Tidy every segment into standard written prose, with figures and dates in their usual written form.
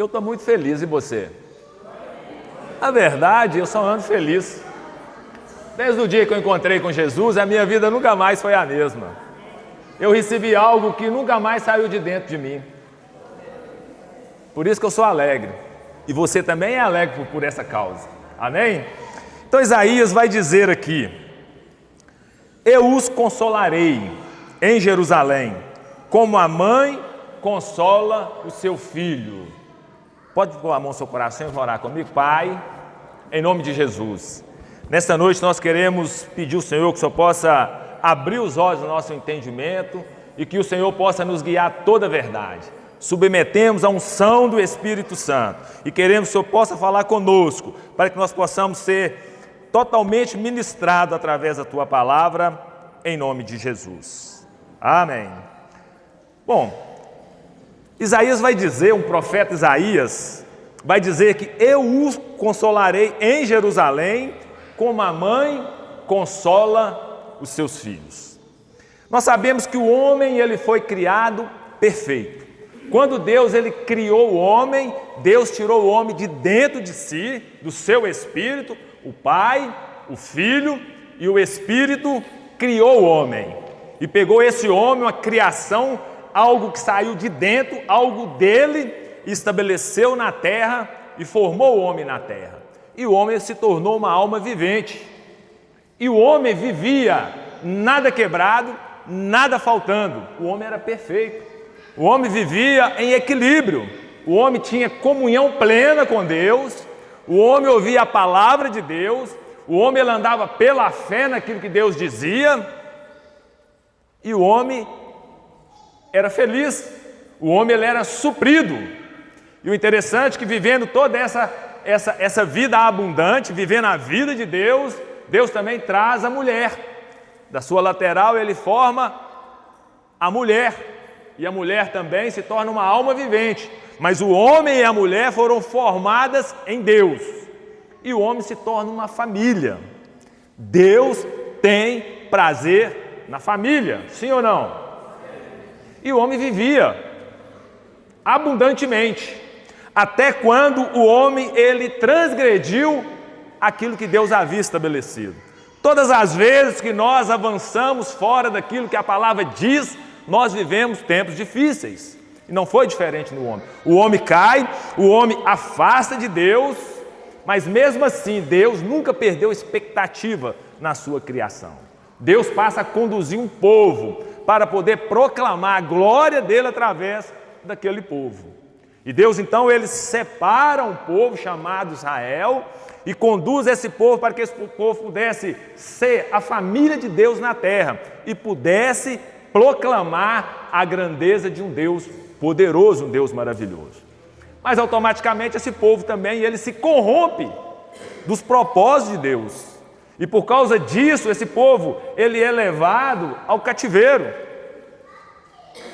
Eu estou muito feliz, e você? Na verdade, eu só ando feliz. Desde o dia que eu encontrei com Jesus, a minha vida nunca mais foi a mesma. Eu recebi algo que nunca mais saiu de dentro de mim. Por isso que eu sou alegre. E você também é alegre por essa causa. Amém? Então Isaías vai dizer aqui: eu os consolarei em Jerusalém, como a mãe consola o seu filho. Pode pôr a mão no seu coração e orar comigo? Pai, em nome de Jesus, nesta noite nós queremos pedir ao Senhor que o Senhor possa abrir os olhos do nosso entendimento e que o Senhor possa nos guiar a toda a verdade. Submetemos a unção do Espírito Santo e queremos que o Senhor possa falar conosco, para que nós possamos ser totalmente ministrados através da Tua palavra, em nome de Jesus. Amém. Bom, Isaías vai dizer, um profeta Isaías, vai dizer que eu os consolarei em Jerusalém, como a mãe consola os seus filhos. Nós sabemos que o homem ele foi criado perfeito. Quando Deus ele criou o homem, Deus tirou o homem de dentro de si, do seu espírito, o Pai, o Filho e o Espírito criou o homem. E pegou esse homem, uma criação, algo que saiu de dentro, algo dele, e estabeleceu na terra e formou o homem na terra. E o homem se tornou uma alma vivente. E o homem vivia nada quebrado, nada faltando. O homem era perfeito. O homem vivia em equilíbrio. O homem tinha comunhão plena com Deus. O homem ouvia a palavra de Deus. O homem ele andava pela fé naquilo que Deus dizia. E o homem era feliz. O homem ele era suprido. E o interessante é que vivendo toda essa vida abundante, vivendo a vida de Deus, Deus também traz a mulher. Da sua lateral ele forma a mulher. E a mulher também se torna uma alma vivente. Mas o homem e a mulher foram formadas em Deus. E o homem se torna uma família. Deus tem prazer na família, sim ou não? E o homem vivia abundantemente. Até quando o homem ele transgrediu aquilo que Deus havia estabelecido. Todas as vezes que nós avançamos fora daquilo que a palavra diz, nós vivemos tempos difíceis. E não foi diferente no homem. O homem cai, o homem afasta de Deus, mas mesmo assim Deus nunca perdeu expectativa na sua criação. Deus passa a conduzir um povo para poder proclamar a glória dele através daquele povo. E Deus então ele separa um povo chamado Israel e conduz esse povo para que esse povo pudesse ser a família de Deus na terra e pudesse proclamar a grandeza de um Deus poderoso, um Deus maravilhoso. Mas automaticamente esse povo também ele se corrompe dos propósitos de Deus. E por causa disso esse povo ele é levado ao cativeiro.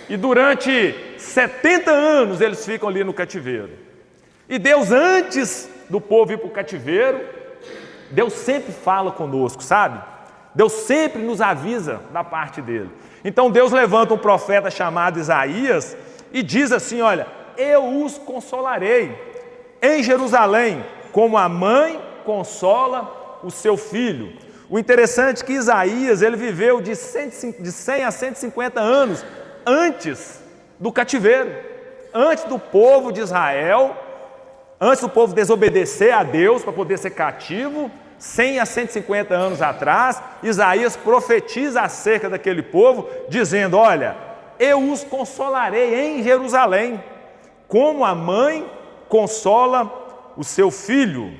E durante 70 anos eles ficam ali no cativeiro. E Deus, antes do povo ir para o cativeiro, Deus sempre fala conosco, sabe? Deus sempre nos avisa da parte dele. Então Deus levanta um profeta chamado Isaías e diz assim, olha, eu os consolarei em Jerusalém, como a mãe consola o seu filho. O interessante é que Isaías ele viveu de 100 a 150 anos antes do cativeiro, antes do povo de Israel, antes do povo desobedecer a Deus para poder ser cativo. 100 a 150 anos atrás, Isaías profetiza acerca daquele povo, dizendo, olha, eu os consolarei em Jerusalém, como a mãe consola o seu filho.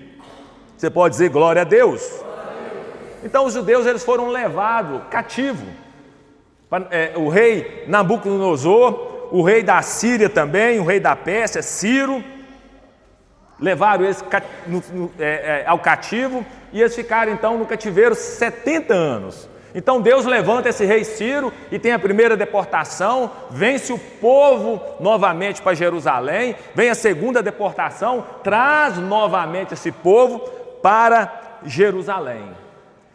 Você pode dizer glória a Deus? Então os judeus eles foram levados cativo. O rei Nabucodonosor, o rei da Síria também, o rei da Pérsia, Ciro, levaram eles ao cativo e eles ficaram então no cativeiro 70 anos. Então Deus levanta esse rei Ciro e tem a primeira deportação, vence o povo novamente para Jerusalém, vem a segunda deportação, traz novamente esse povo para Jerusalém.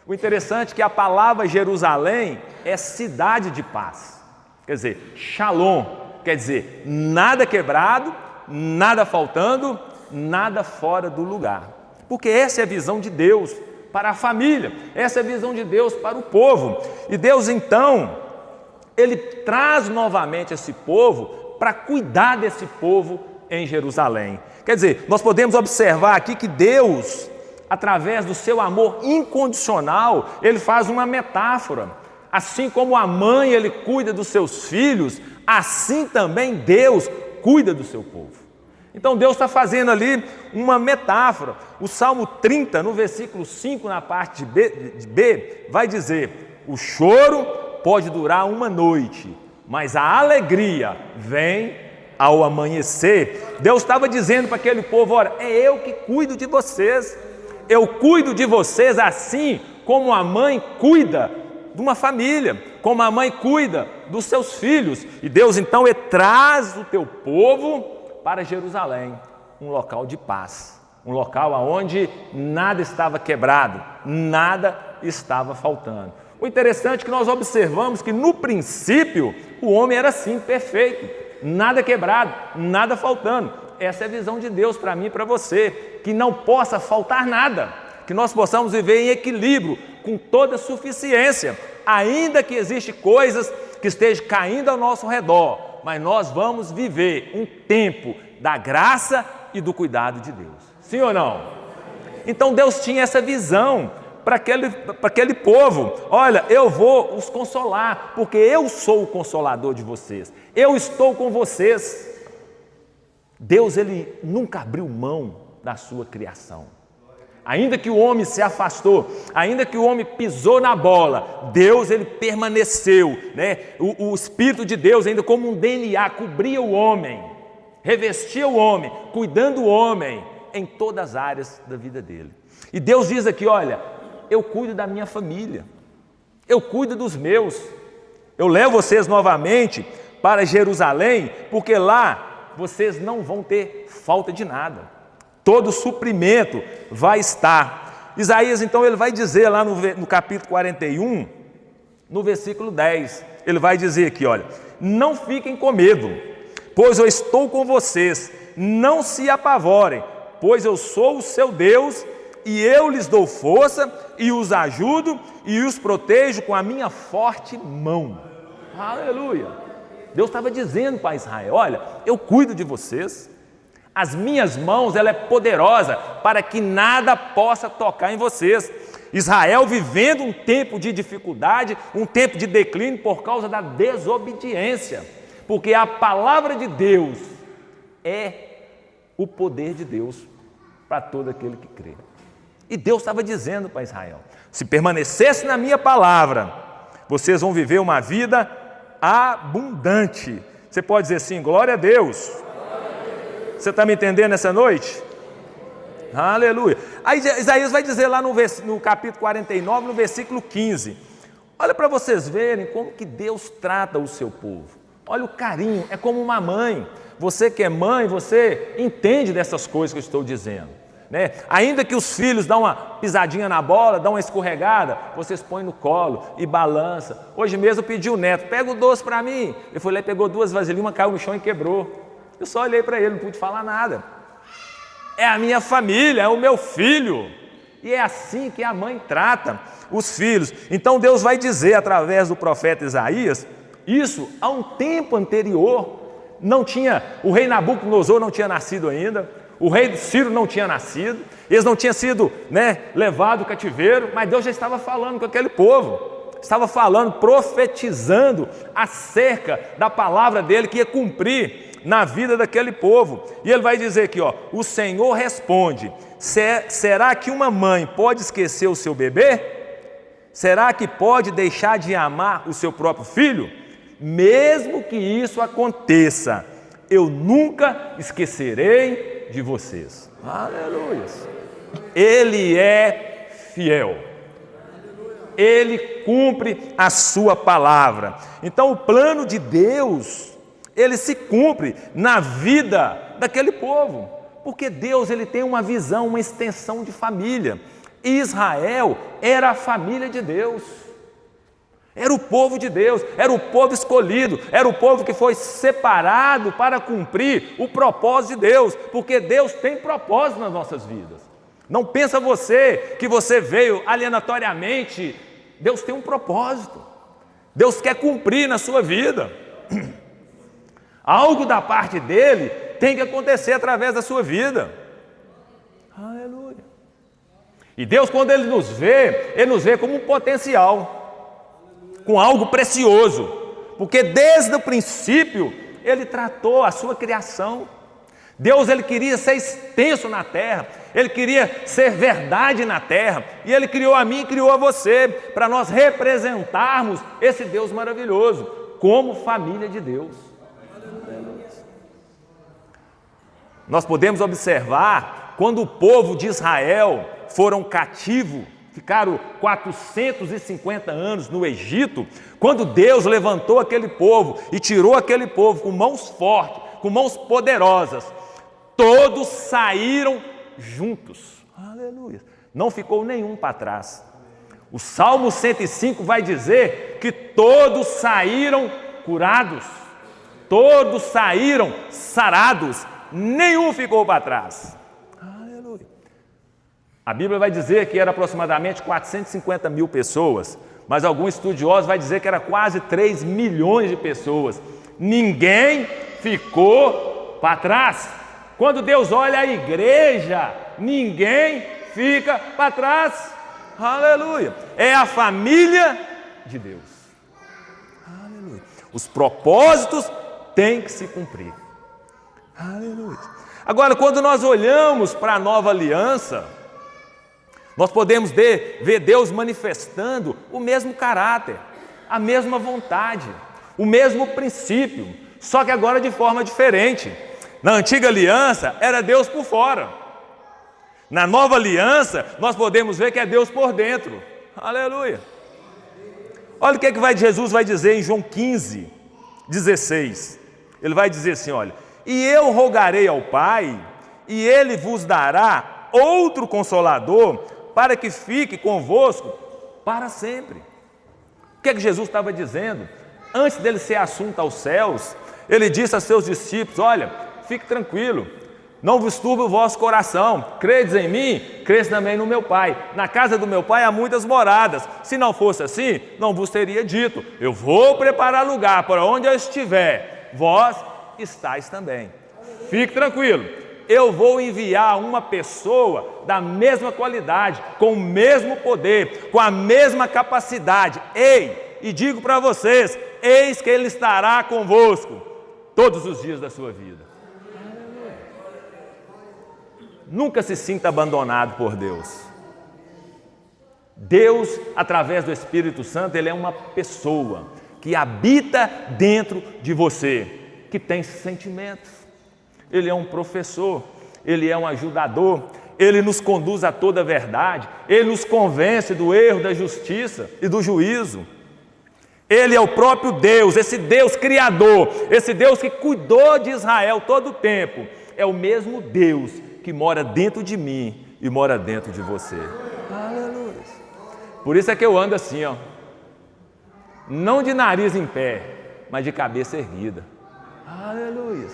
O interessante é que a palavra Jerusalém é cidade de paz, quer dizer, Shalom, quer dizer, nada quebrado, nada faltando, nada fora do lugar. Porque essa é a visão de Deus para a família, essa é a visão de Deus para o povo. E Deus então, Ele traz novamente esse povo para cuidar desse povo em Jerusalém. Quer dizer, nós podemos observar aqui que Deus, através do seu amor incondicional, Ele faz uma metáfora. Assim como a mãe, Ele cuida dos seus filhos, assim também Deus cuida do seu povo. Então Deus está fazendo ali uma metáfora. O Salmo 30, no versículo 5, na parte de B, vai dizer: o choro pode durar uma noite, mas a alegria vem ao amanhecer. Deus estava dizendo para aquele povo: olha, é eu que cuido de vocês. Eu cuido de vocês assim como a mãe cuida de uma família, como a mãe cuida dos seus filhos. E Deus então traz o teu povo para Jerusalém, um local de paz, um local onde nada estava quebrado, nada estava faltando. O interessante é que nós observamos que no princípio o homem era assim, perfeito, nada quebrado, nada faltando. Essa é a visão de Deus para mim e para você, que não possa faltar nada, que nós possamos viver em equilíbrio, com toda suficiência, ainda que existem coisas que estejam caindo ao nosso redor, mas nós vamos viver um tempo da graça e do cuidado de Deus. Sim ou não? Então Deus tinha essa visão para aquele povo. Olha, eu vou os consolar, porque eu sou o consolador de vocês. Eu estou com vocês. Deus, Ele nunca abriu mão da sua criação. Ainda que o homem se afastou, ainda que o homem pisou na bola, Deus, Ele permaneceu, né? O Espírito de Deus, ainda como um DNA, cobria o homem, revestia o homem, cuidando do homem em todas as áreas da vida dele. E Deus diz aqui: olha, eu cuido da minha família, eu cuido dos meus, eu levo vocês novamente para Jerusalém, porque lá vocês não vão ter falta de nada. Todo suprimento vai estar. Isaías, então, ele vai dizer lá no capítulo 41, no versículo 10, ele vai dizer aqui, olha: não fiquem com medo, pois eu estou com vocês, não se apavorem, pois eu sou o seu Deus, e eu lhes dou força, e os ajudo, e os protejo com a minha forte mão. Aleluia! Deus estava dizendo para Israel: olha, eu cuido de vocês, as minhas mãos, ela é poderosa para que nada possa tocar em vocês. Israel vivendo um tempo de dificuldade, um tempo de declínio por causa da desobediência, porque a palavra de Deus é o poder de Deus para todo aquele que crê. E Deus estava dizendo para Israel: se permanecesse na minha palavra, vocês vão viver uma vida abundante. Você pode dizer assim: glória a Deus. Você está me entendendo nessa noite? Aleluia. Aí Isaías vai dizer lá no capítulo 49, no versículo 15. Olha para vocês verem como que Deus trata o seu povo. Olha o carinho, é como uma mãe. Você que é mãe, você entende dessas coisas que eu estou dizendo, né? Ainda que os filhos dão uma pisadinha na bola, dão uma escorregada, vocês põem no colo e balança. Hoje mesmo eu pedi o neto: pega o doce para mim. Ele foi lá e pegou 2 vasilhinhas, uma caiu no chão e quebrou. Eu só olhei para ele, não pude falar nada. É a minha família, é o meu filho. E é assim que a mãe trata os filhos. Então Deus vai dizer através do profeta Isaías, isso há um tempo anterior. Não tinha, o rei Nabucodonosor não tinha nascido ainda, o rei Ciro não tinha nascido, eles não tinham sido, levados ao cativeiro, mas Deus já estava falando com aquele povo. Estava falando, profetizando acerca da palavra dele que ia cumprir na vida daquele povo. E ele vai dizer aqui, ó: o Senhor responde: será que uma mãe pode esquecer o seu bebê? Será que pode deixar de amar o seu próprio filho? Mesmo que isso aconteça, eu nunca esquecerei de vocês. Aleluia! Ele é fiel. Ele cumpre a sua palavra. Então o plano de Deus, ele se cumpre na vida daquele povo, porque Deus, ele tem uma visão, uma extensão de família. Israel era a família de Deus. Era o povo de Deus, era o povo escolhido, era o povo que foi separado para cumprir o propósito de Deus, porque Deus tem propósito nas nossas vidas. Não pensa você que você veio alienatoriamente. Deus tem um propósito. Deus quer cumprir na sua vida. Algo da parte dele tem que acontecer através da sua vida. Aleluia. E Deus, quando Ele nos vê como um potencial, com algo precioso, porque desde o princípio Ele tratou a sua criação. Deus, Ele queria ser extenso na terra, Ele queria ser verdade na terra, e Ele criou a mim e criou a você, para nós representarmos esse Deus maravilhoso, como família de Deus. Nós podemos observar, quando o povo de Israel foram cativo, ficaram 450 anos no Egito, quando Deus levantou aquele povo e tirou aquele povo com mãos fortes, com mãos poderosas, todos saíram juntos. Aleluia. Não ficou nenhum para trás. O Salmo 105 vai dizer que todos saíram curados, todos saíram sarados, nenhum ficou para trás. A Bíblia vai dizer que era aproximadamente 450 mil pessoas, mas alguns estudiosos vão dizer que era quase 3 milhões de pessoas. Ninguém ficou para trás. Quando Deus olha a igreja, ninguém fica para trás. Aleluia. É a família de Deus. Aleluia. Os propósitos têm que se cumprir. Aleluia. Agora, quando nós olhamos para a nova aliança, nós podemos ver Deus manifestando o mesmo caráter, a mesma vontade, o mesmo princípio, só que agora de forma diferente. Na antiga aliança era Deus por fora. Na nova aliança nós podemos ver que é Deus por dentro. Aleluia. Olha o que Jesus vai dizer em João 15, 16. Ele vai dizer assim, olha: e eu rogarei ao Pai, e Ele vos dará outro Consolador, para que fique convosco para sempre. O que Jesus estava dizendo? Antes dele ser assunto aos céus, ele disse a seus discípulos: olha, fique tranquilo, não vos turbe o vosso coração, credes em mim, credes também no meu Pai. Na casa do meu Pai há muitas moradas, se não fosse assim, não vos teria dito, eu vou preparar lugar para onde eu estiver, vós estáis também. Fique tranquilo. Eu vou enviar uma pessoa da mesma qualidade, com o mesmo poder, com a mesma capacidade. Ei, e digo para vocês, eis que Ele estará convosco todos os dias da sua vida. Nunca se sinta abandonado por Deus. Deus, através do Espírito Santo, Ele é uma pessoa que habita dentro de você, que tem sentimentos. Ele é um professor, Ele é um ajudador, Ele nos conduz a toda a verdade, Ele nos convence do erro, da justiça e do juízo. Ele é o próprio Deus, esse Deus criador, esse Deus que cuidou de Israel todo o tempo, é o mesmo Deus que mora dentro de mim e mora dentro de você. Aleluia. Por isso é que eu ando assim, ó, não de nariz em pé, mas de cabeça erguida. Aleluia.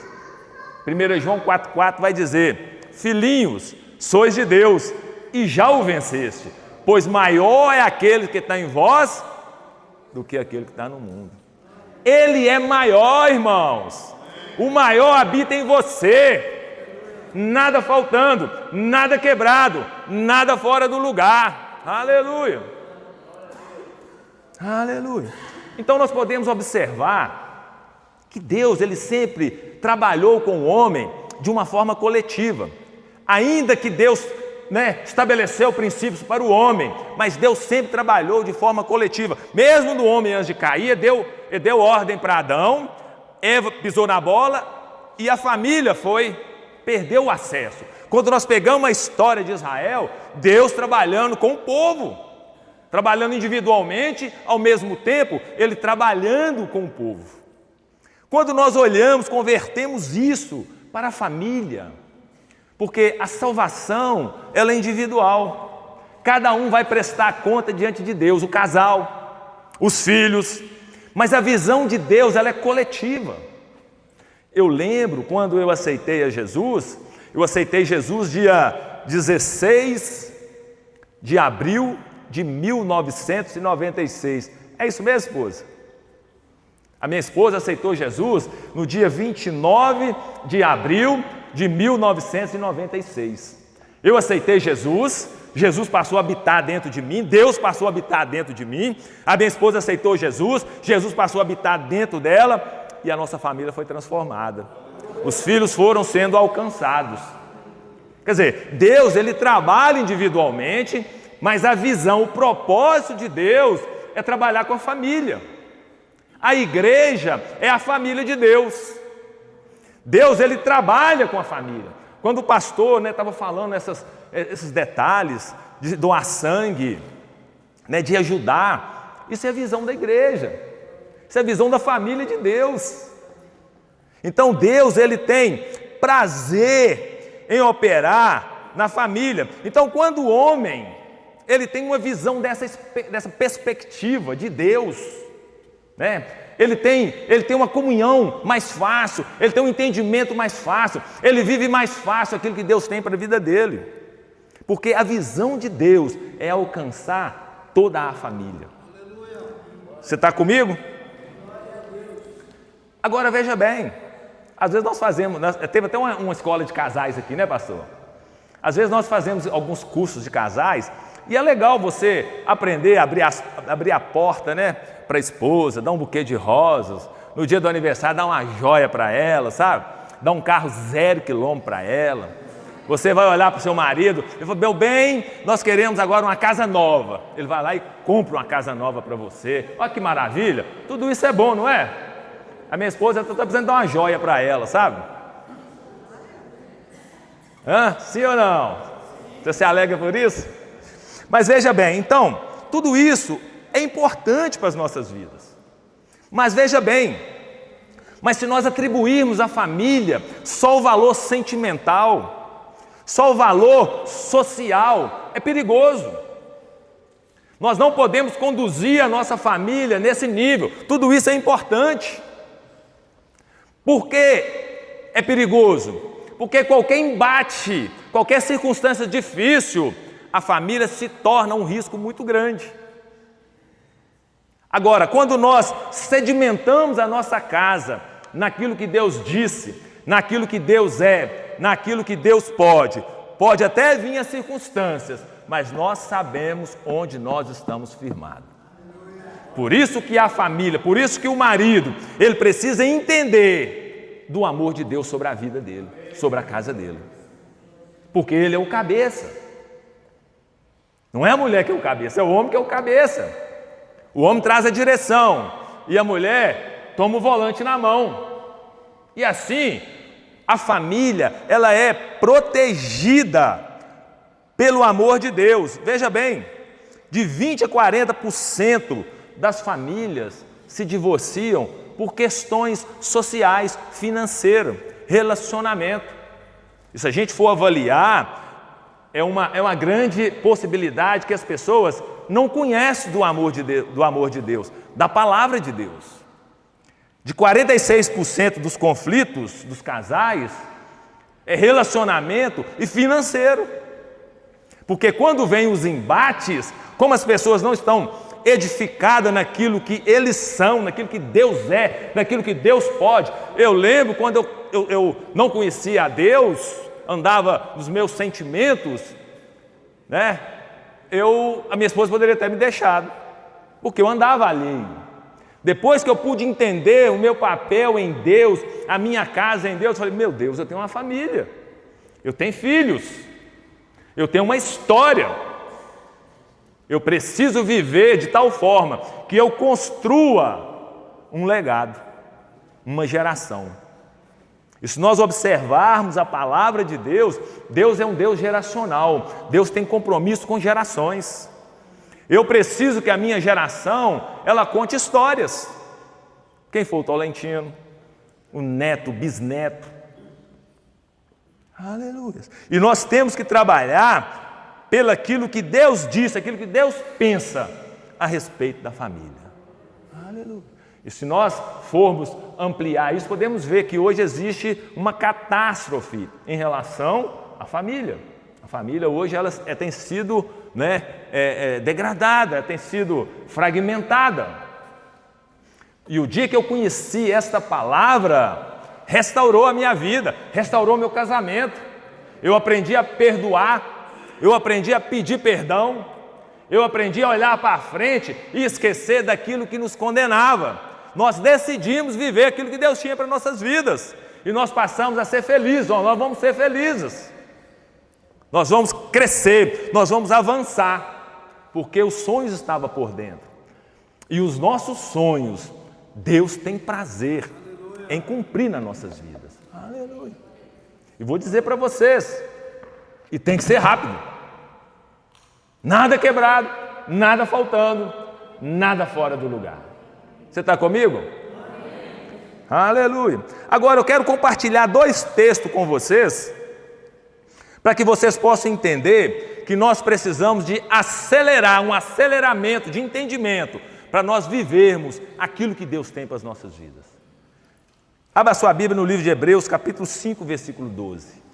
1 João 4,4 vai dizer: filhinhos, sois de Deus e já o venceste, pois maior é aquele que está em vós do que aquele que está no mundo. Ele é maior, irmãos. O maior habita em você. Nada faltando, nada quebrado, nada fora do lugar. Aleluia. Aleluia. Então nós podemos observar que Deus, Ele sempre trabalhou com o homem de uma forma coletiva. Ainda que Deus estabeleceu princípios para o homem, mas Deus sempre trabalhou de forma coletiva. Mesmo no homem antes de cair, Ele deu ordem para Adão, Eva pisou na bola e a família perdeu o acesso. Quando nós pegamos a história de Israel, Deus trabalhando com o povo, trabalhando individualmente, ao mesmo tempo, Ele trabalhando com o povo. Quando nós olhamos, convertemos isso para a família, porque a salvação, ela é individual. Cada um vai prestar conta diante de Deus, o casal. os filhos, mas a visão de Deus, ela é coletiva. Eu lembro quando eu aceitei Jesus dia 16 de abril de 1996. É isso mesmo, esposa? A minha esposa aceitou Jesus no dia 29 de abril de 1996. Eu aceitei Jesus, Jesus passou a habitar dentro de mim, Deus passou a habitar dentro de mim, a minha esposa aceitou Jesus, Jesus passou a habitar dentro dela e a nossa família foi transformada. Os filhos foram sendo alcançados. Quer dizer, Deus, ele trabalha individualmente, mas a visão, o propósito de Deus é trabalhar com a família. A igreja é a família de Deus. Deus, ele trabalha com a família. Quando o pastor estava falando esses detalhes de doar sangue, de ajudar, isso é a visão da igreja. Isso é a visão da família de Deus. Então Deus, ele tem prazer em operar na família. Então quando o homem, ele tem uma visão dessa perspectiva de Deus, ele tem uma comunhão mais fácil, ele tem um entendimento mais fácil, ele vive mais fácil aquilo que Deus tem para a vida dele. Porque a visão de Deus é alcançar toda a família. Você está comigo? Agora veja bem, às vezes nós fazemos, teve até uma escola de casais aqui, né, pastor? Às vezes nós fazemos alguns cursos de casais e é legal você aprender a abrir a porta, para a esposa, dar um buquê de rosas, no dia do aniversário dar uma joia para ela, sabe? Dar um carro 0 quilômetro para ela. Você vai olhar para o seu marido e fala, meu bem, nós queremos agora uma casa nova. Ele vai lá e compra uma casa nova para você. Olha que maravilha, tudo isso é bom, não é? A minha esposa está precisando dar uma joia para ela, sabe? Sim ou não? Você se alegra por isso? Mas veja bem, então, tudo isso é importante para as nossas vidas. Mas veja bem, mas se nós atribuirmos à família só o valor sentimental, só o valor social, é perigoso. Nós não podemos conduzir a nossa família nesse nível. Tudo isso é importante. Por que é perigoso? Porque qualquer embate, qualquer circunstância difícil, a família se torna um risco muito grande. Agora, quando nós sedimentamos a nossa casa naquilo que Deus disse, naquilo que Deus é, naquilo que Deus pode até vir as circunstâncias, mas nós sabemos onde nós estamos firmados. Por isso que a família, por isso que o marido, ele precisa entender do amor de Deus sobre a vida dele, sobre a casa dele. Porque ele é o cabeça. Não é a mulher que é o cabeça, é o homem que é o cabeça. O homem traz a direção e a mulher toma o volante na mão. E assim, a família, ela é protegida pelo amor de Deus. Veja bem, de 20% a 40% das famílias se divorciam por questões sociais, financeiras, relacionamento. E se a gente for avaliar, é uma grande possibilidade que as pessoas não conhecem do amor de Deus, da palavra de Deus. De 46% dos conflitos dos casais é relacionamento e financeiro. Porque quando vem os embates, como as pessoas não estão edificadas naquilo que eles são, naquilo que Deus é, naquilo que Deus pode. Eu lembro quando eu não conhecia a Deus, andava nos meus sentimentos, a minha esposa poderia ter me deixado, porque eu andava alheio. Depois que eu pude entender o meu papel em Deus, a minha casa em Deus, eu falei, meu Deus, eu tenho uma família, eu tenho filhos, eu tenho uma história, eu preciso viver de tal forma que eu construa um legado, uma geração. E se nós observarmos a palavra de Deus, Deus é um Deus geracional, Deus tem compromisso com gerações. Eu preciso que a minha geração, ela conte histórias. Quem foi o Tolentino? O neto, o bisneto. Aleluia. E nós temos que trabalhar pelaquilo que Deus disse, aquilo que Deus pensa a respeito da família. Aleluia. E se nós formos ampliar isso, podemos ver que hoje existe uma catástrofe em relação à família. A família hoje ela tem sido degradada, tem sido fragmentada. E o dia que eu conheci esta palavra, restaurou a minha vida, restaurou meu casamento. Eu aprendi a perdoar, eu aprendi a pedir perdão, eu aprendi a olhar para frente e esquecer daquilo que nos condenava. Nós decidimos viver aquilo que Deus tinha para nossas vidas. E nós passamos a ser felizes, nós vamos ser felizes. Nós vamos crescer, nós vamos avançar, porque os sonhos estavam por dentro. E os nossos sonhos, Deus tem prazer em cumprir nas nossas vidas. Aleluia. E vou dizer para vocês, e tem que ser rápido. Nada quebrado, nada faltando, nada fora do lugar. Você está comigo? Amém. Aleluia. Agora eu quero compartilhar 2 textos com vocês, para que vocês possam entender que nós precisamos de acelerar, um aceleramento de entendimento, para nós vivermos aquilo que Deus tem para as nossas vidas. Abra sua Bíblia no livro de Hebreus, capítulo 5, versículo 12.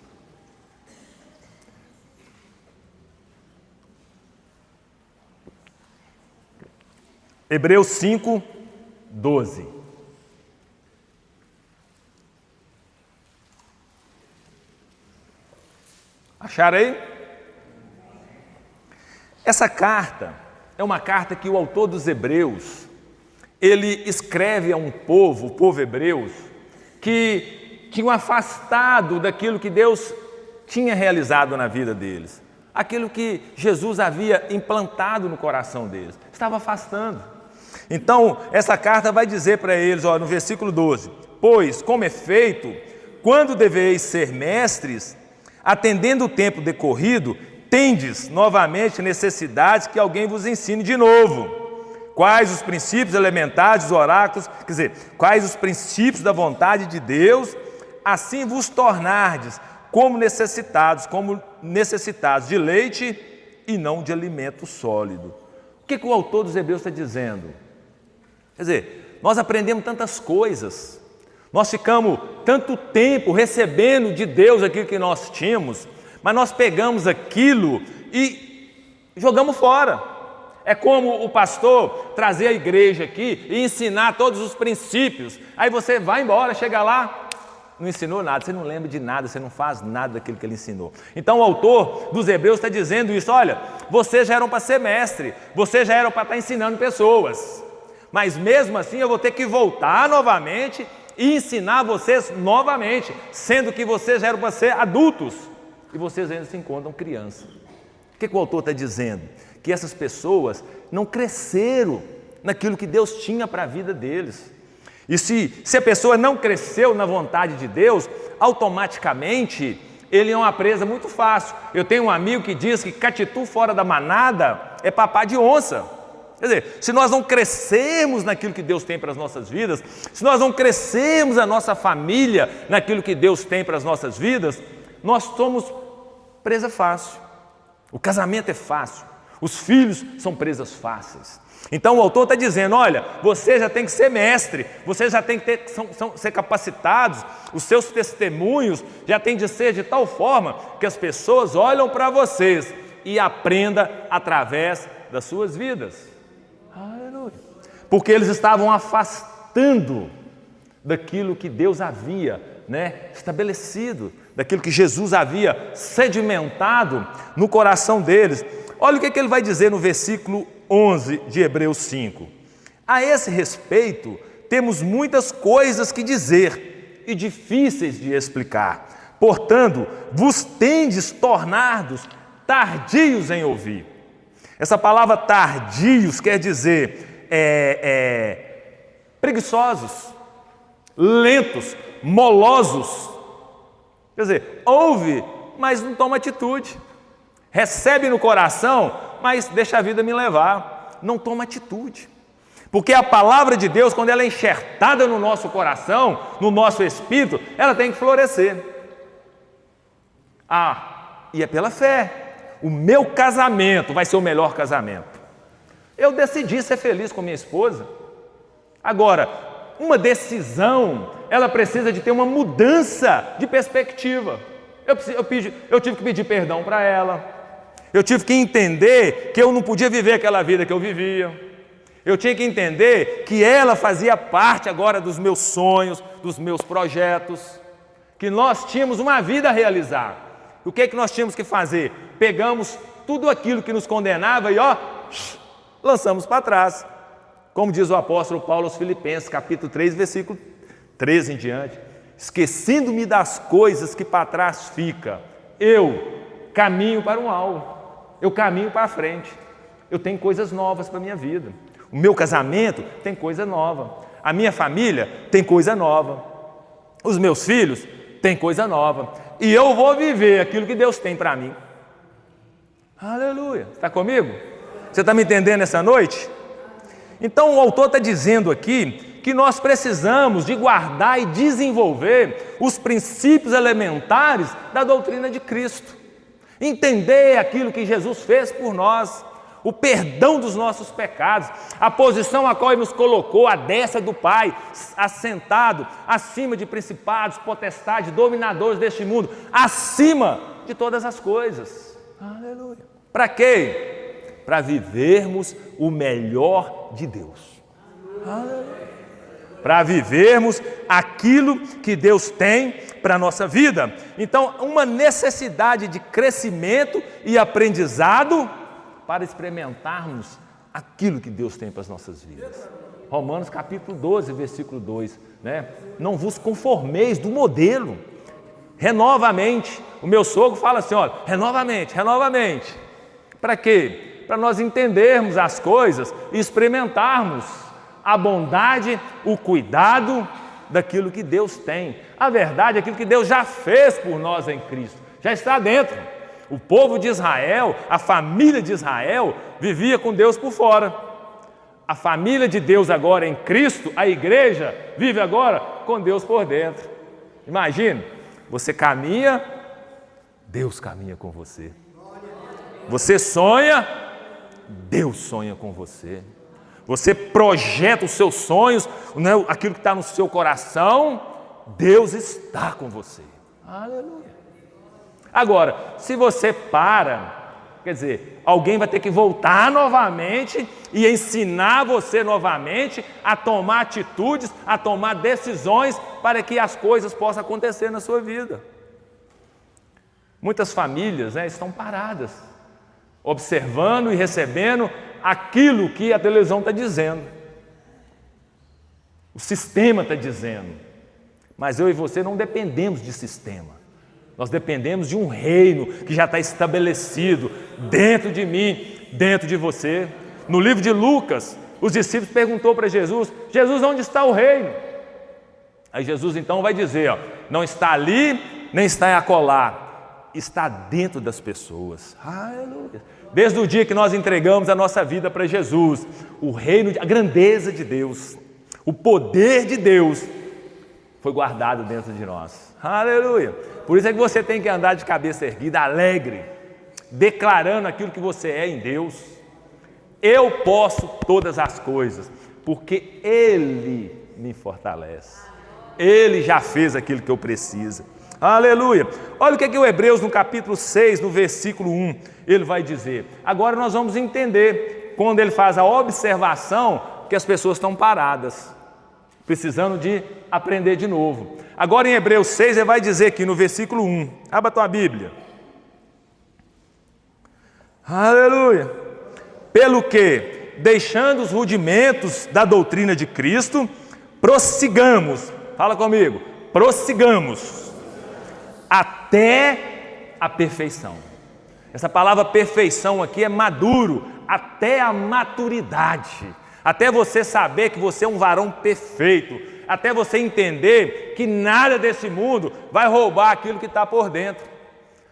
Hebreus 5, 12. Acharam aí? Essa carta é uma carta que o autor dos Hebreus, ele escreve a um povo, o povo hebreu, que tinham afastado daquilo que Deus tinha realizado na vida deles. Aquilo que Jesus havia implantado no coração deles. Estava afastando. Então, essa carta vai dizer para eles, no versículo 12: pois, como é feito, quando deveis ser mestres, atendendo o tempo decorrido, tendes novamente necessidade que alguém vos ensine de novo. Quais os princípios elementares dos oráculos, quer dizer, quais os princípios da vontade de Deus, assim vos tornardes como necessitados de leite e não de alimento sólido. O que o autor dos Hebreus está dizendo? Quer dizer, nós aprendemos tantas coisas, nós ficamos tanto tempo recebendo de Deus aquilo que nós tínhamos, mas nós pegamos aquilo e jogamos fora. É como o pastor trazer a igreja aqui e ensinar todos os princípios. Aí você vai embora, chega lá, não ensinou nada, você não lembra de nada, você não faz nada daquilo que ele ensinou. Então o autor dos Hebreus está dizendo isso: olha, vocês já eram para ser mestre, vocês já eram para estar ensinando pessoas, mas mesmo assim eu vou ter que voltar novamente e ensinar vocês novamente, sendo que vocês já eram para ser adultos e vocês ainda se encontram crianças. O que o autor está dizendo? Que essas pessoas não cresceram naquilo que Deus tinha para a vida deles. E se a pessoa não cresceu na vontade de Deus, automaticamente ele é uma presa muito fácil. Eu tenho um amigo que diz que catitu fora da manada é papá de onça. Quer dizer, se nós não crescermos naquilo que Deus tem para as nossas vidas, se nós não crescermos a nossa família naquilo que Deus tem para as nossas vidas, nós somos presa fácil. O casamento é fácil, os filhos são presas fáceis. Então o autor está dizendo: olha, você já tem que ser mestre, você já tem que ser capacitados, os seus testemunhos já tem de ser de tal forma que as pessoas olham para vocês e aprendam através das suas vidas. Aleluia. Porque eles estavam afastando daquilo que Deus havia estabelecido, daquilo que Jesus havia sedimentado no coração deles. Olha o que ele vai dizer no versículo 11 de Hebreus 5. A esse respeito, temos muitas coisas que dizer e difíceis de explicar. Portanto, vos tendes tornados tardios em ouvir. Essa palavra tardios quer dizer preguiçosos, lentos, molosos. Quer dizer, ouve, mas não toma atitude. Recebe no coração, mas deixa a vida me levar. Não toma atitude. Porque a palavra de Deus, quando ela é enxertada no nosso coração, no nosso espírito, ela tem que florescer. E é pela fé. O meu casamento vai ser o melhor casamento. Eu decidi ser feliz com minha esposa. Agora, uma decisão, ela precisa de ter uma mudança de perspectiva. Eu tive que pedir perdão para ela. Eu tive que entender que eu não podia viver aquela vida que eu vivia. Eu tinha que entender que ela fazia parte agora dos meus sonhos, dos meus projetos, que nós tínhamos uma vida a realizar. O que é que nós tínhamos que fazer? Pegamos tudo aquilo que nos condenava e lançamos para trás. Como diz o apóstolo Paulo aos Filipenses, capítulo 3, versículo 13 em diante. Esquecendo-me das coisas que para trás fica, eu caminho para um alvo, eu caminho para a frente. Eu tenho coisas novas para a minha vida. O meu casamento tem coisa nova. A minha família tem coisa nova. Os meus filhos têm coisa nova. E eu vou viver aquilo que Deus tem para mim. Aleluia. Está comigo? Você está me entendendo essa noite? Então o autor está dizendo aqui que nós precisamos de guardar e desenvolver os princípios elementares da doutrina de Cristo. Entender aquilo que Jesus fez por nós, o perdão dos nossos pecados, a posição a qual Ele nos colocou, à destra do Pai, assentado acima de principados, potestades, dominadores deste mundo, acima de todas as coisas. Aleluia. Para quê? Para vivermos o melhor de Deus. Aleluia. Para vivermos aquilo que Deus tem para a nossa vida. Então, uma necessidade de crescimento e aprendizado para experimentarmos aquilo que Deus tem para as nossas vidas. Romanos capítulo 12, versículo 2, né? Não vos conformeis do modelo, renova a mente. O meu sogro fala assim, olha, renova a mente, renova a mente. Para quê? Para nós entendermos as coisas e experimentarmos a bondade, o cuidado daquilo que Deus tem. A verdade é aquilo que Deus já fez por nós em Cristo, já está dentro. O povo de Israel, a família de Israel, vivia com Deus por fora. A família de Deus agora em Cristo, a igreja, vive agora com Deus por dentro. Imagine, você caminha, Deus caminha com você. Você sonha, Deus sonha com você. Você projeta os seus sonhos, né, aquilo que está no seu coração, Deus está com você. Aleluia. Agora, se você quer dizer, alguém vai ter que voltar novamente e ensinar você novamente a tomar atitudes, a tomar decisões para que as coisas possam acontecer na sua vida. Muitas famílias, né, estão paradas, observando e recebendo aquilo que a televisão está dizendo. O sistema está dizendo. Mas eu e você não dependemos de sistema. Nós dependemos de um reino que já está estabelecido dentro de mim, dentro de você. No livro de Lucas, os discípulos perguntou para Jesus, Jesus, onde está o reino? Aí Jesus então vai dizer, não está ali, nem está acolá, está dentro das pessoas. Aleluia. Desde o dia que nós entregamos a nossa vida para Jesus, o reino, a grandeza de Deus, o poder de Deus foi guardado dentro de nós. Aleluia. Por isso é que você tem que andar de cabeça erguida, alegre, declarando aquilo que você é em Deus. Eu posso todas as coisas, porque Ele me fortalece. Ele já fez aquilo que eu preciso. Aleluia. Olha o que o Hebreus no capítulo 6, no versículo 1, ele vai dizer. Agora nós vamos entender, quando ele faz a observação, que as pessoas estão paradas, precisando de aprender de novo. Agora em Hebreus 6, ele vai dizer aqui no versículo 1, abra a tua Bíblia. Aleluia. Pelo que, deixando os rudimentos da doutrina de Cristo, prossigamos, fala comigo, prossigamos, até a perfeição. Essa palavra perfeição aqui é maduro, até a maturidade, até você saber que você é um varão perfeito, até você entender que nada desse mundo vai roubar aquilo que está por dentro,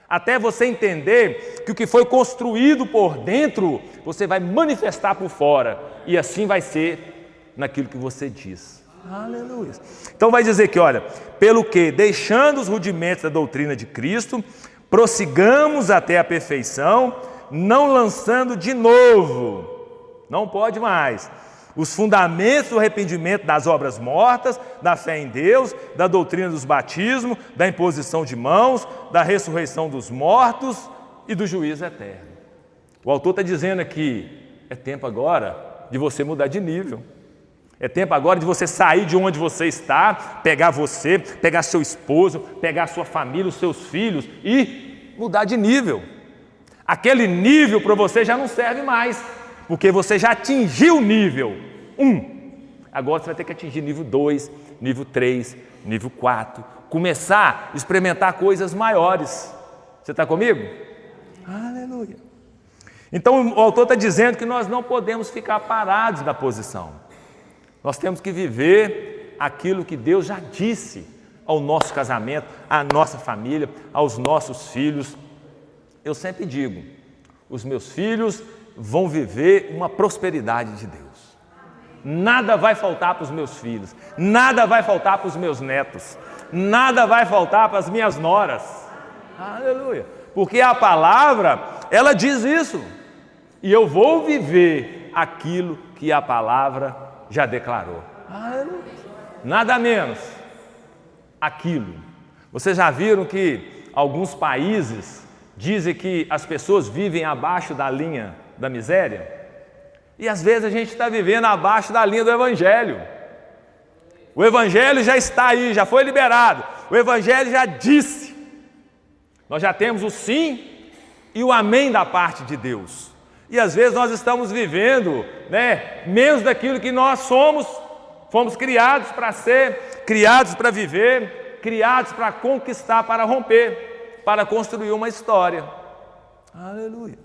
até você entender que o que foi construído por dentro, você vai manifestar por fora, e assim vai ser naquilo que você diz. Aleluia. Então vai dizer que, olha, pelo que, deixando os rudimentos da doutrina de Cristo, prossigamos até a perfeição, não lançando de novo, não pode mais, os fundamentos do arrependimento das obras mortas, da fé em Deus, da doutrina dos batismos, da imposição de mãos, da ressurreição dos mortos e do juízo eterno. O autor está dizendo aqui, é tempo agora de você mudar de nível. É tempo agora de você sair de onde você está, pegar você, pegar seu esposo, pegar sua família, os seus filhos e mudar de nível. Aquele nível para você já não serve mais, porque você já atingiu o nível 1. Agora você vai ter que atingir nível 2, nível 3, nível 4. Começar a experimentar coisas maiores. Você está comigo? Aleluia. Então o autor está dizendo que nós não podemos ficar parados na posição. Nós temos que viver aquilo que Deus já disse ao nosso casamento, à nossa família, aos nossos filhos. Eu sempre digo, os meus filhos vão viver uma prosperidade de Deus. Nada vai faltar para os meus filhos, nada vai faltar para os meus netos, nada vai faltar para as minhas noras. Aleluia! Porque a palavra, ela diz isso. E eu vou viver aquilo que a palavra já declarou. Aleluia! Nada menos aquilo. Vocês já viram que alguns países dizem que as pessoas vivem abaixo da linha da miséria? E às vezes a gente está vivendo abaixo da linha do Evangelho. O Evangelho já está aí, já foi liberado. O Evangelho já disse. Nós já temos o sim e o amém da parte de Deus. E às vezes nós estamos vivendo, menos daquilo que nós somos. Fomos criados para ser, criados para viver, criados para conquistar, para romper, para construir uma história. Aleluia.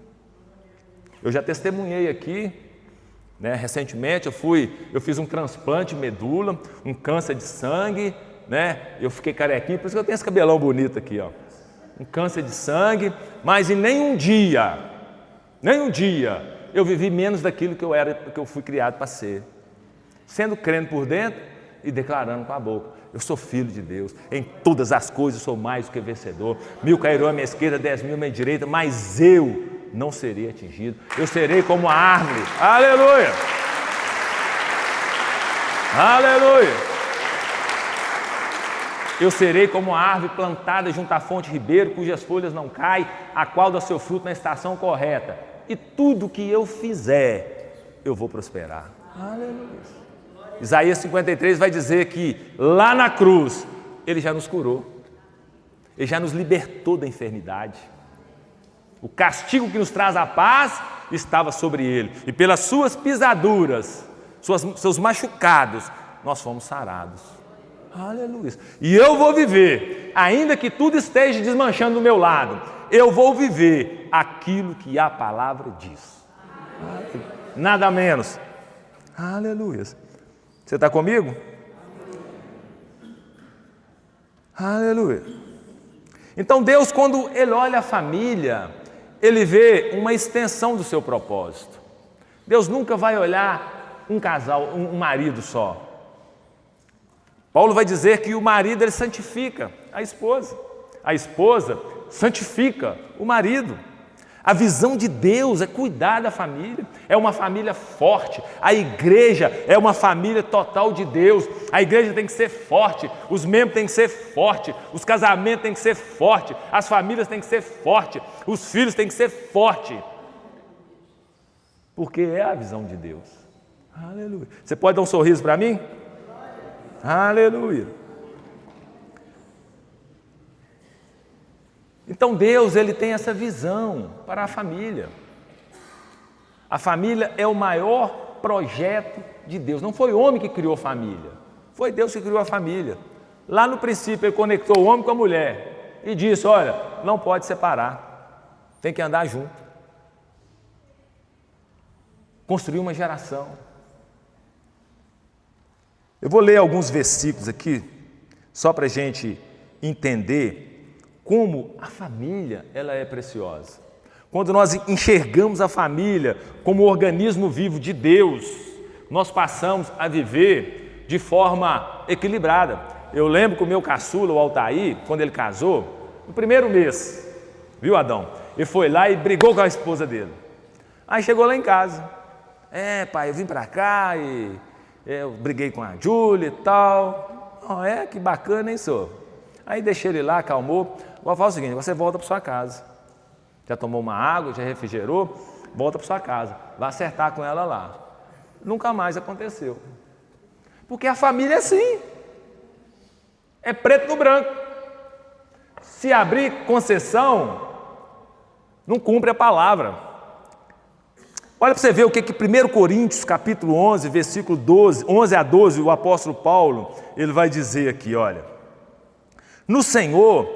Eu já testemunhei aqui, recentemente eu fiz um transplante de medula, um câncer de sangue, eu fiquei carequinho, por isso que eu tenho esse cabelão bonito aqui, ó. Um câncer de sangue, mas em nenhum dia eu vivi menos daquilo que eu fui criado para ser. Sendo crendo por dentro e declarando com a boca. Eu sou filho de Deus, em todas as coisas sou mais do que vencedor. 1000 cairão à minha esquerda, 10.000 à minha direita, mas eu não serei atingido. Eu serei como a árvore. Aleluia! Aleluia! Eu serei como a árvore plantada junto à fonte ribeiro, cujas folhas não caem, a qual dá seu fruto na estação correta. E tudo que eu fizer, eu vou prosperar. Aleluia! Isaías 53 vai dizer que lá na cruz, Ele já nos curou. Ele já nos libertou da enfermidade. O castigo que nos traz a paz estava sobre Ele. E pelas suas pisaduras, seus machucados, nós fomos sarados. Aleluia. E eu vou viver, ainda que tudo esteja desmanchando do meu lado, eu vou viver aquilo que a palavra diz. Nada menos. Aleluia. Você está comigo? Aleluia. Então Deus, quando Ele olha a família, Ele vê uma extensão do seu propósito. Deus nunca vai olhar um casal, um marido só. Paulo vai dizer que o marido, ele santifica a esposa santifica o marido. A visão de Deus é cuidar da família, é uma família forte. A igreja é uma família total de Deus. A igreja tem que ser forte, os membros têm que ser fortes, os casamentos têm que ser fortes, as famílias têm que ser fortes, os filhos têm que ser fortes. Porque é a visão de Deus. Aleluia. Você pode dar um sorriso para mim? Aleluia. Então Deus, Ele tem essa visão para a família. A família é o maior projeto de Deus. Não foi o homem que criou a família, foi Deus que criou a família. Lá no princípio Ele conectou o homem com a mulher e disse, olha, não pode separar, tem que andar junto. Construir uma geração. Eu vou ler alguns versículos aqui, só para a gente entender como a família ela é preciosa. Quando nós enxergamos a família como organismo vivo de Deus, nós passamos a viver de forma equilibrada. Eu lembro que o meu caçula, o Altair, quando ele casou, no primeiro mês, viu, Adão? Ele foi lá e brigou com a esposa dele. Aí chegou lá em casa, Pai, eu vim para cá e eu briguei com a Júlia e tal. Que bacana, hein, senhor? Aí deixei ele lá, acalmou. Agora fala o seguinte, você volta para sua casa. Já tomou uma água, já refrigerou, volta para sua casa. Vai acertar com ela lá. Nunca mais aconteceu. Porque a família é assim. É preto no branco. Se abrir concessão, não cumpre a palavra. Olha para você ver o que 1 Coríntios, capítulo 11, versículo 11 a 12, o apóstolo Paulo, ele vai dizer aqui, olha. No Senhor,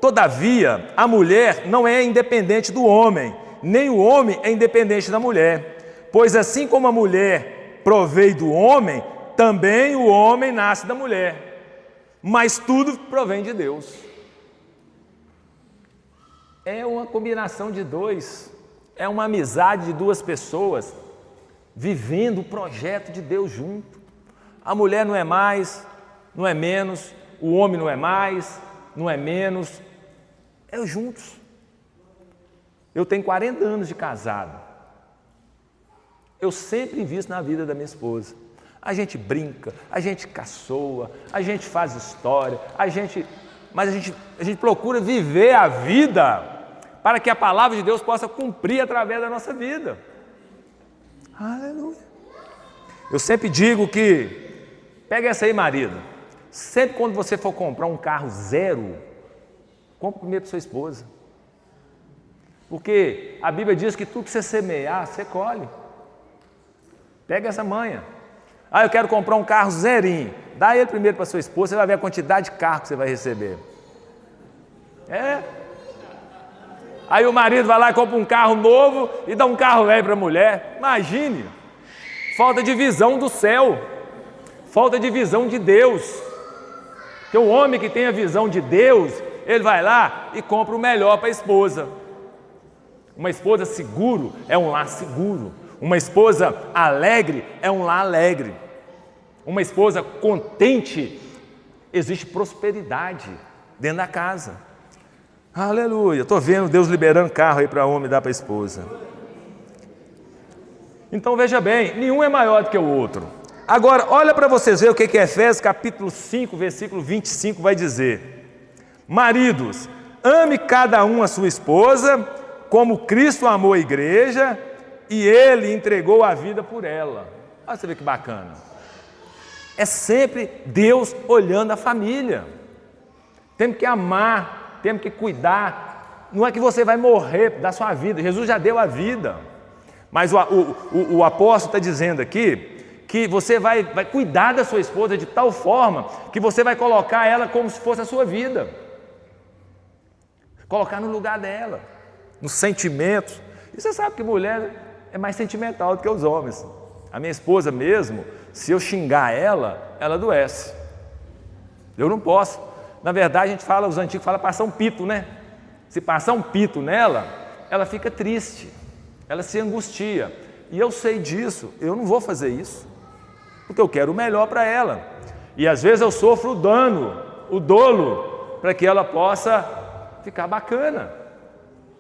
todavia, a mulher não é independente do homem, nem o homem é independente da mulher. Pois assim como a mulher provém do homem, também o homem nasce da mulher. Mas tudo provém de Deus. É uma combinação de dois. É uma amizade de duas pessoas vivendo o projeto de Deus junto. A mulher não é mais, não é menos, o homem não é mais, não é menos, é juntos. Eu tenho 40 anos de casado. Eu sempre invisto na vida da minha esposa. A gente brinca, a gente caçoa, a gente faz história, mas a gente procura viver a vida para que a palavra de Deus possa cumprir através da nossa vida. Aleluia. Eu sempre digo que, pega essa aí, marido, sempre quando você for comprar um carro zero, compre primeiro para sua esposa. Porque a Bíblia diz que tudo que você semear, você colhe. Pega essa manha. Eu quero comprar um carro zerinho. Dá ele primeiro para sua esposa, você vai ver a quantidade de carro que você vai receber. Aí o marido vai lá e compra um carro novo e dá um carro velho para a mulher. Imagine, falta de visão do céu, falta de visão de Deus. Porque o homem que tem a visão de Deus, ele vai lá e compra o melhor para a esposa. Uma esposa seguro é um lar seguro. Uma esposa alegre é um lar alegre. Uma esposa contente, existe prosperidade dentro da casa. Aleluia, estou vendo Deus liberando carro aí para homem dar para a esposa. Então veja bem, nenhum é maior do que o outro. Agora, olha para vocês verem o que Efésios capítulo 5, versículo 25 vai dizer. Maridos, ame cada um a sua esposa, como Cristo amou a igreja e Ele entregou a vida por ela. Olha você ver que bacana. É sempre Deus olhando a família. Temos que amar, temos que cuidar. Não é que você vai morrer da sua vida, Jesus já deu a vida. Mas o apóstolo está dizendo aqui que você vai cuidar da sua esposa de tal forma que você vai colocar ela como se fosse a sua vida. Colocar no lugar dela, nos sentimentos. E você sabe que mulher é mais sentimental do que os homens. A minha esposa mesmo, se eu xingar ela, ela adoece. Eu não posso. Na verdade, a gente fala, os antigos falam passar um pito, né? Se passar um pito nela, ela fica triste, ela se angustia. E eu sei disso, eu não vou fazer isso, porque eu quero o melhor para ela. E às vezes eu sofro o dano, o dolo, para que ela possa ficar bacana,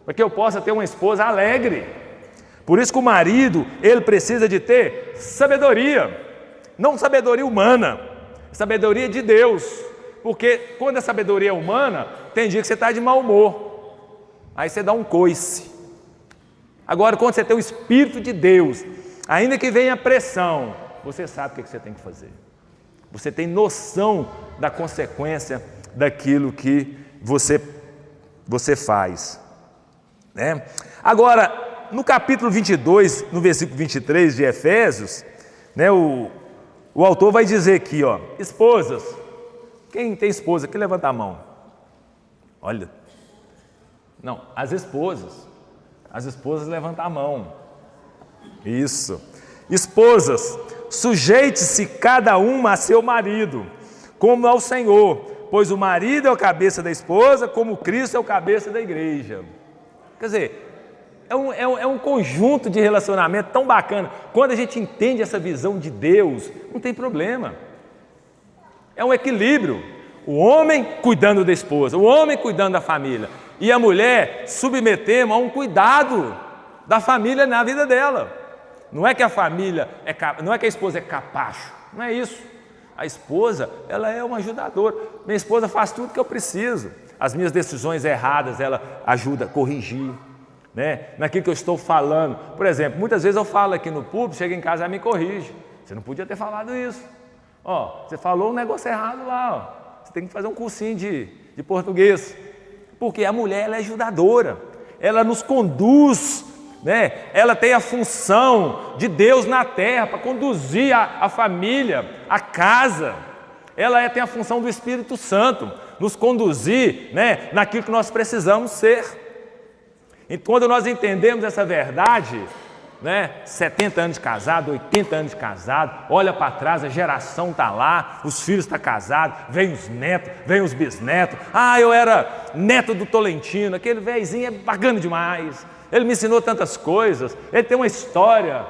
para que eu possa ter uma esposa alegre. Por isso que o marido, ele precisa de ter sabedoria, não sabedoria humana, sabedoria de Deus. Porque quando a sabedoria é humana, tem dia que você está de mau humor, aí você dá um coice. Agora, quando você tem o Espírito de Deus, ainda que venha pressão, você sabe o que você tem que fazer. Você tem noção da consequência daquilo que você faz. Né? Agora, no capítulo 22, no versículo 23 de Efésios, né, o autor vai dizer aqui, esposas, quem tem esposa aqui, levanta a mão. Olha, não, as esposas levantam a mão. Isso. Esposas, sujeite-se cada uma a seu marido, como ao Senhor, pois o marido é o cabeça da esposa, como Cristo é o cabeça da igreja. Quer dizer, é um conjunto de relacionamento tão bacana. Quando a gente entende essa visão de Deus, não tem problema. É um equilíbrio. O homem cuidando da esposa, o homem cuidando da família. E a mulher submetemos a um cuidado da família na vida dela. Não é que a família não é que a esposa é capacho, não é isso. A esposa, ela é uma ajudadora. Minha esposa faz tudo que eu preciso. As minhas decisões erradas, ela ajuda a corrigir, né? Naquilo que eu estou falando. Por exemplo, muitas vezes eu falo aqui no público, chega em casa e ela me corrige. Você não podia ter falado isso. Ó, você falou um negócio errado lá, ó. Você tem que fazer um cursinho de português. Porque a mulher, ela é ajudadora. Ela nos conduz, né? Ela tem a função de Deus na terra para conduzir a família, a casa. Ela tem a função do Espírito Santo, nos conduzir, né, naquilo que nós precisamos ser. E quando nós entendemos essa verdade, né, 70 anos de casado, 80 anos de casado, olha para trás, a geração está lá, os filhos estão casados, vem os netos, vem os bisnetos. Ah, eu era neto do Tolentino, aquele velhinho é bacana demais. Ele me ensinou tantas coisas, ele tem uma história.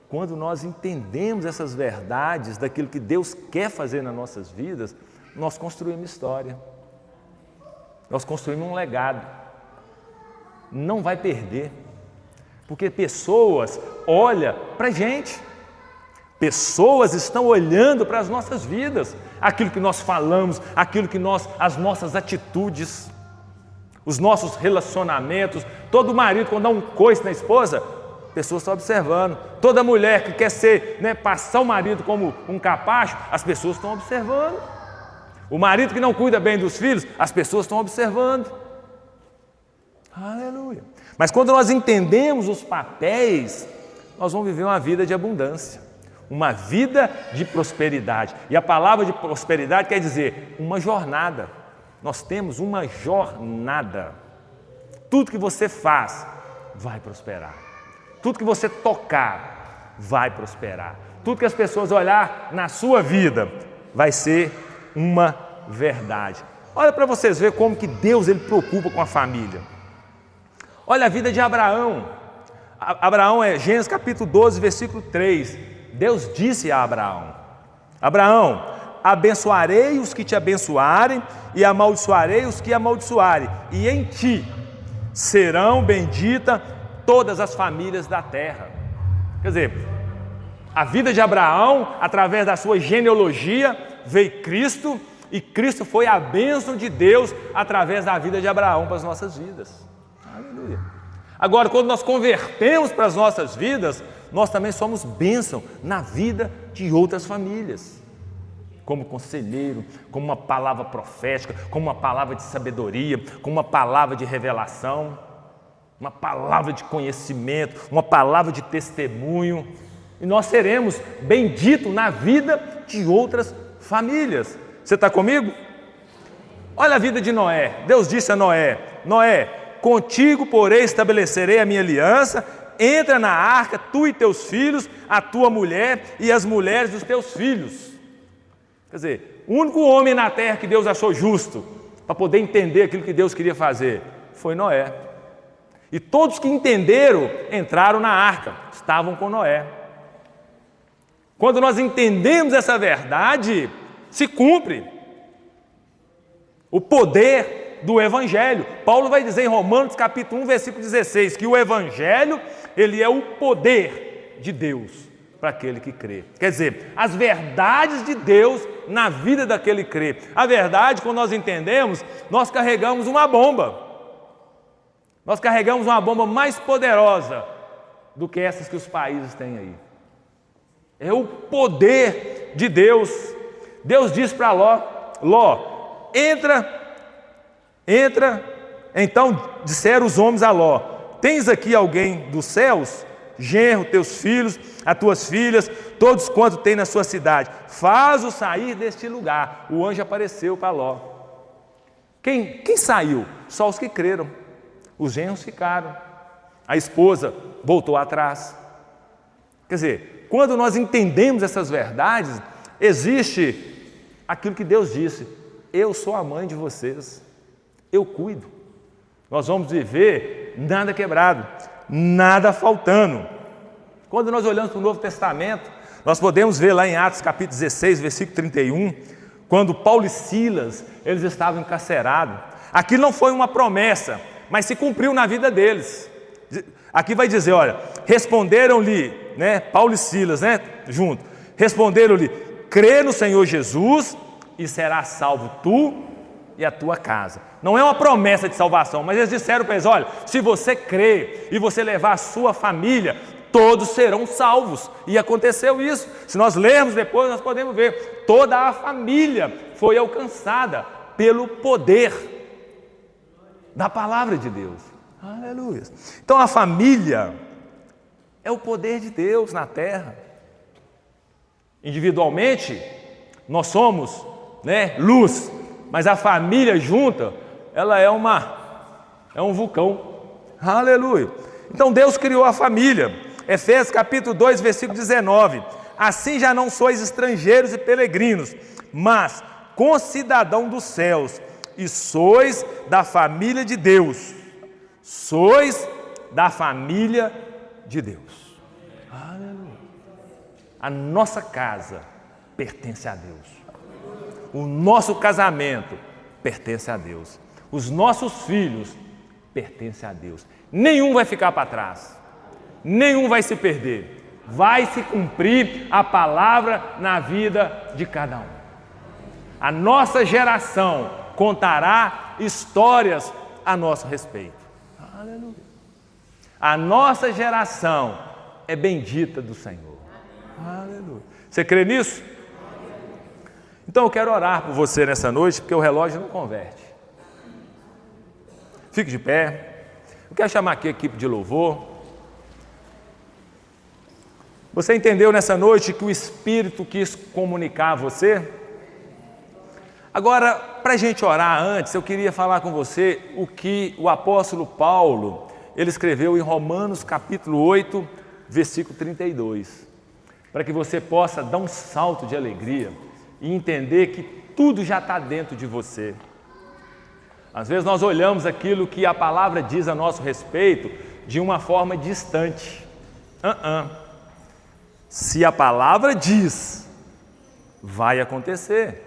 Quando nós entendemos essas verdades daquilo que Deus quer fazer nas nossas vidas, nós construímos história. Nós construímos um legado. Não vai perder. Porque pessoas olham para a gente. Pessoas estão olhando para as nossas vidas. Aquilo que nós falamos, as nossas atitudes, os nossos relacionamentos. Todo marido, quando dá um coice na esposa, pessoas estão observando. Toda mulher que quer ser, né, passar o marido como um capacho, as pessoas estão observando. O marido que não cuida bem dos filhos, as pessoas estão observando. Aleluia. Mas quando nós entendemos os papéis, nós vamos viver uma vida de abundância, uma vida de prosperidade. E a palavra de prosperidade quer dizer uma jornada. Nós temos uma jornada. Tudo que você faz vai prosperar. Tudo que você tocar vai prosperar. Tudo que as pessoas olhar na sua vida vai ser uma verdade. Olha para vocês verem como que Deus ele preocupa com a família. Olha a vida de Abraão. Abraão é Gênesis capítulo 12, versículo 3. Deus disse a Abraão: Abraão, abençoarei os que te abençoarem e amaldiçoarei os que amaldiçoarem, e em ti serão benditas todas as famílias da terra. Quer dizer, a vida de Abraão, através da sua genealogia, veio Cristo, e Cristo foi a bênção de Deus através da vida de Abraão para as nossas vidas. Aleluia. Agora, quando nós convertemos para as nossas vidas, nós também somos bênção na vida de outras famílias. Como conselheiro, como uma palavra profética, como uma palavra de sabedoria, como uma palavra de revelação, uma palavra de conhecimento, uma palavra de testemunho. E nós seremos benditos na vida de outras famílias. Você está comigo? Olha a vida de Noé. Deus disse a Noé: Noé, contigo, porém, estabelecerei a minha aliança. Entra na arca, tu e teus filhos, a tua mulher e as mulheres dos teus filhos. Quer dizer, o único homem na terra que Deus achou justo para poder entender aquilo que Deus queria fazer foi Noé. E todos que entenderam entraram na arca, estavam com Noé. Quando nós entendemos essa verdade, se cumpre o poder do Evangelho. Paulo vai dizer em Romanos capítulo 1, versículo 16, que o Evangelho, ele é o poder de Deus para aquele que crê. Quer dizer, as verdades de Deus na vida daquele que crê. A verdade, quando nós entendemos, nós carregamos uma bomba. Nós carregamos uma bomba mais poderosa do que essas que os países têm aí. É o poder de Deus. Deus diz para Ló: Ló, entra. Então disseram os homens a Ló: tens aqui alguém dos céus? Genro, teus filhos, as tuas filhas, todos quanto tem na sua cidade, faz-o sair deste lugar. O anjo apareceu para Ló. Quem saiu? Só os que creram. Os genros ficaram. A esposa voltou atrás. Quer dizer, quando nós entendemos essas verdades, existe aquilo que Deus disse: eu sou a mãe de vocês, eu cuido. Nós vamos viver nada quebrado, nada faltando. Quando nós olhamos para o Novo Testamento, nós podemos ver lá em Atos capítulo 16, versículo 31, quando Paulo e Silas, eles estavam encarcerados. Aquilo não foi uma promessa, mas se cumpriu na vida deles. Aqui vai dizer, olha, responderam-lhe, né, Paulo e Silas, né, junto, responderam-lhe, crê no Senhor Jesus e serás salvo tu e a tua casa. Não é uma promessa de salvação, mas eles disseram para eles, olha, se você crer e você levar a sua família, todos serão salvos. E aconteceu isso. Se nós lermos depois, nós podemos ver, toda a família foi alcançada pelo poder da palavra de Deus. Aleluia. Então a família é o poder de Deus na terra. Individualmente, nós somos, né, luz, mas a família junta, ela é um vulcão. Aleluia. Então Deus criou a família. Efésios capítulo 2, versículo 19. Assim já não sois estrangeiros e peregrinos, mas concidadão dos céus, e sois da família de Deus. Sois da família de Deus. Aleluia. A nossa casa pertence a Deus. O nosso casamento pertence a Deus. Os nossos filhos pertencem a Deus. Nenhum vai ficar para trás. Nenhum vai se perder. Vai se cumprir a palavra na vida de cada um. A nossa geração contará histórias a nosso respeito. Aleluia. A nossa geração é bendita do Senhor. Aleluia. Você crê nisso? Então eu quero orar por você nessa noite, porque o relógio não converte. Fique de pé. Eu quero chamar aqui a equipe de louvor. Você entendeu nessa noite que o Espírito quis comunicar a você? Agora, para a gente orar antes, eu queria falar com você o que o apóstolo Paulo, ele escreveu em Romanos capítulo 8, versículo 32. Para que você possa dar um salto de alegria e entender que tudo já está dentro de você. Às vezes nós olhamos aquilo que a palavra diz a nosso respeito de uma forma distante. Se a palavra diz, vai acontecer.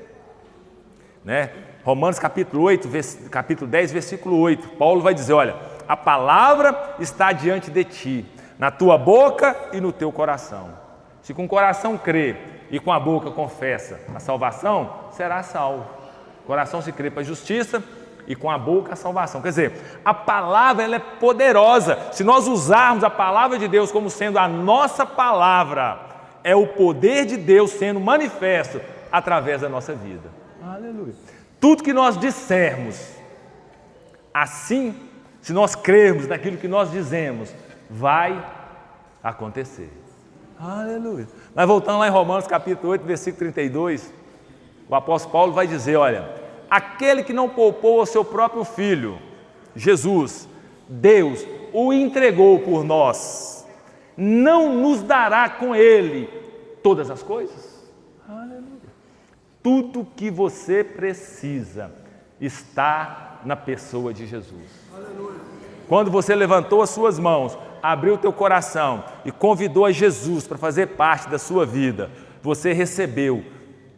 Né? Romanos capítulo 8, capítulo 10, versículo 8. Paulo vai dizer, olha, a palavra está diante de ti, na tua boca e no teu coração. Se com o coração crê e com a boca confessa a salvação, será salvo. O coração se crê para a justiça e com a boca a salvação. Quer dizer, a palavra ela é poderosa. Se nós usarmos a palavra de Deus como sendo a nossa palavra, é o poder de Deus sendo manifesto através da nossa vida. Aleluia. Tudo que nós dissermos, assim, se nós crermos naquilo que nós dizemos, vai acontecer. Aleluia. Mas voltando lá em Romanos capítulo 8, versículo 32, o apóstolo Paulo vai dizer, olha, aquele que não poupou o seu próprio filho, Jesus, Deus, o entregou por nós, não nos dará com ele todas as coisas? Aleluia. Tudo que você precisa está na pessoa de Jesus. Aleluia. Quando você levantou as suas mãos, abriu o teu coração e convidou a Jesus para fazer parte da sua vida, você recebeu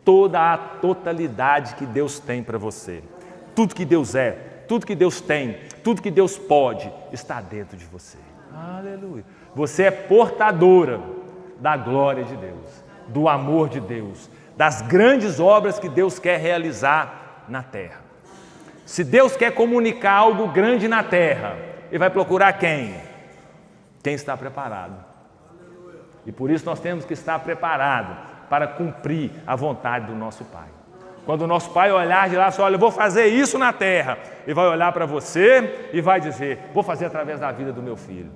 toda a totalidade que Deus tem para você. Tudo que Deus é, tudo que Deus tem, tudo que Deus pode, está dentro de você. Aleluia. Você é portadora da glória de Deus, do amor de Deus, das grandes obras que Deus quer realizar na terra. Se Deus quer comunicar algo grande na terra, Ele vai procurar quem? Quem está preparado. E por isso nós temos que estar preparados para cumprir a vontade do nosso Pai. Quando o nosso Pai olhar de lá e falar, olha, eu vou fazer isso na terra, Ele vai olhar para você e vai dizer, vou fazer através da vida do meu filho.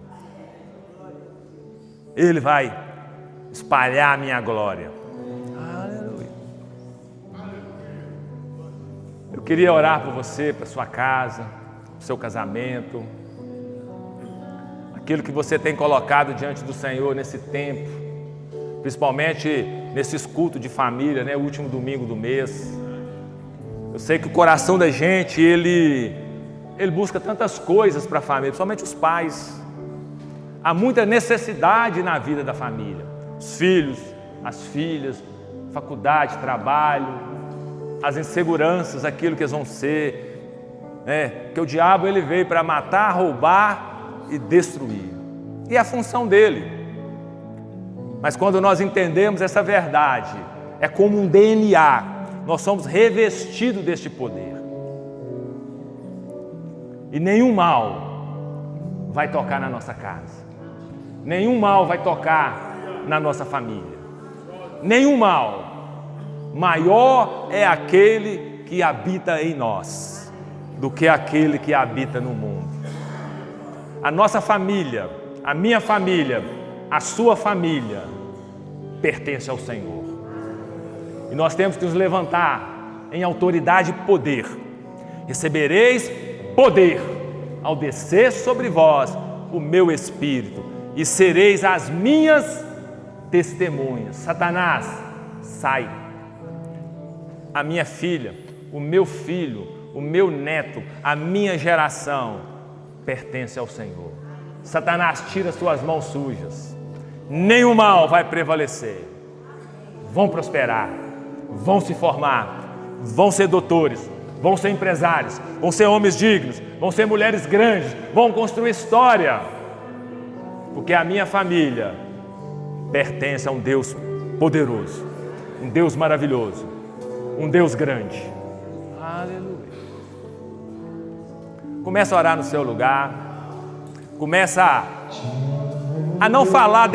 Ele vai espalhar a minha glória. Aleluia. Eu queria orar por você, para sua casa, para o seu casamento, aquilo que você tem colocado diante do Senhor nesse tempo, principalmente nesses cultos de família, né? O último domingo do mês. Eu sei que o coração da gente, ele busca tantas coisas para a família, principalmente os pais. Há muita necessidade na vida da família. Os filhos, as filhas, faculdade, trabalho, as inseguranças, aquilo que eles vão ser. Né? Porque o diabo ele veio para matar, roubar e destruir. E é a função dele. Mas quando nós entendemos essa verdade, é como um DNA, nós somos revestidos deste poder. E nenhum mal vai tocar na nossa casa. Nenhum mal vai tocar na nossa família. Nenhum mal. Maior é aquele que habita em nós do que aquele que habita no mundo. A nossa família, a minha família, a sua família pertence ao Senhor. E nós temos que nos levantar em autoridade e poder. Recebereis poder ao descer sobre vós o meu Espírito e sereis as minhas testemunhas. Satanás, sai. A minha filha, o meu filho, o meu neto, a minha geração pertence ao Senhor. Satanás, tira suas mãos sujas. Nenhum mal vai prevalecer. Vão prosperar, vão se formar, vão ser doutores, vão ser empresários, vão ser homens dignos, vão ser mulheres grandes, vão construir história. Porque a minha família pertence a um Deus poderoso, um Deus maravilhoso, um Deus grande. Aleluia. Começa a orar no seu lugar. Começa a não falar